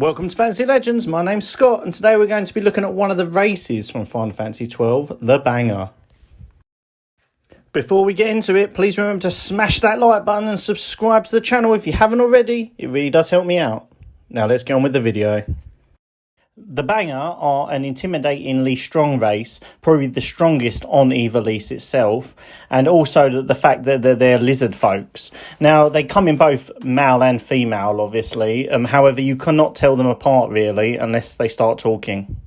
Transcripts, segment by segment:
Welcome to Fantasy Legends, my name's Scott and today we're going to be looking at one of the races from Final Fantasy XII, the Bangaa. Before we get into it, please remember to smash that like button and subscribe to the channel if you haven't already, it really does help me out. Now let's get on with the video. The Bangaa are an intimidatingly strong race, probably the strongest on Ivalice itself, and also the fact that they're lizard folks. Now, they come in both male and female, obviously, however, you cannot tell them apart, really, unless they start talking.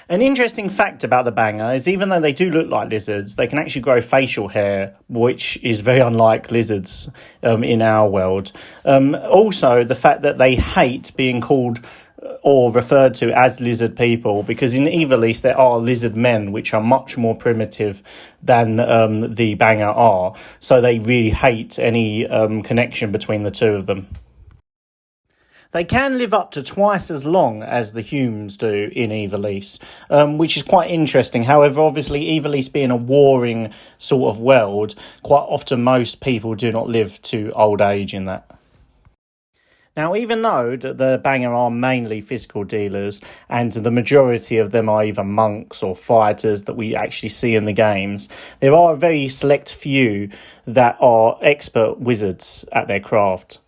An interesting fact about the Bangaa is even though they do look like lizards, they can actually grow facial hair, which is very unlike lizards in our world. Also, the fact that they hate being called or referred to as lizard people, because in Ivalice there are lizard men which are much more primitive than the Bangaa are, so they really hate any connection between the two of them. They can live up to twice as long as the humans do in Ivalice, which is quite interesting. However, obviously, Ivalice being a warring sort of world, quite often most people do not live to old age in that. Now, even though the Bangaa are mainly physical dealers, and the majority of them are either monks or fighters that we actually see in the games, there are a very select few that are expert wizards at their craft.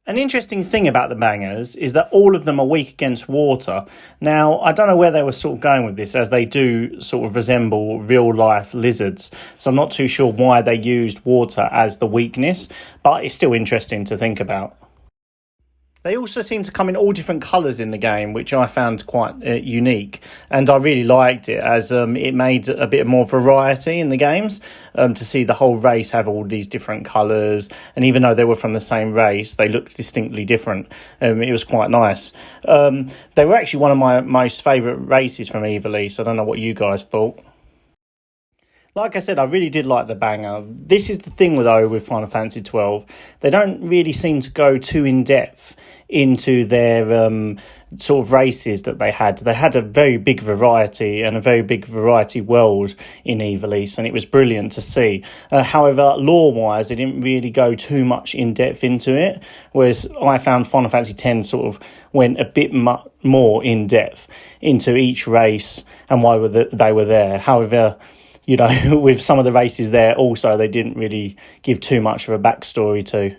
An interesting thing about the Bangaas is that all of them are weak against water. Now, I don't know where they were sort of going with this, as they do sort of resemble real-life lizards, so I'm not too sure why they used water as the weakness, but it's still interesting to think about. They also seem to come in all different colours in the game, which I found quite unique, and I really liked it as it made a bit more variety in the games, to see the whole race have all these different colours, and even though they were from the same race, they looked distinctly different. It was quite nice. They were actually one of my most favourite races from Ivalice. I don't know what you guys thought. Like I said, I really did like the Bangaa. This is the thing with Final Fantasy XII. They don't really seem to go too in-depth into their sort of races that they had. They had a very big variety and a very big variety world in Ivalice, and it was brilliant to see. However, lore-wise, they didn't really go too much in-depth into it, whereas I found Final Fantasy X sort of went a bit more in-depth into each race and why they were there. However, you know, with some of the races there also, they didn't really give too much of a backstory to.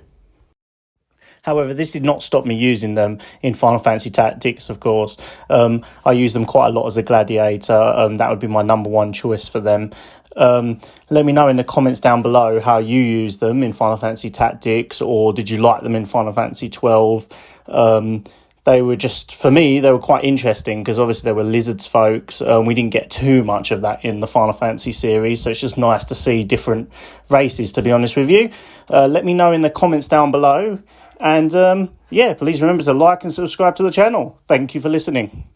However, this did not stop me using them in Final Fantasy Tactics, of course. I use them quite a lot as a gladiator. That would be my number one choice for them. Let me know in the comments down below how you use them in Final Fantasy Tactics, or did you like them in Final Fantasy XII? They were just, for me, they were quite interesting because obviously they were lizards folks. We didn't get too much of that in the Final Fantasy series, so it's just nice to see different races, to be honest with you. Let me know in the comments down below. And yeah, please remember to like and subscribe to the channel. Thank you for listening.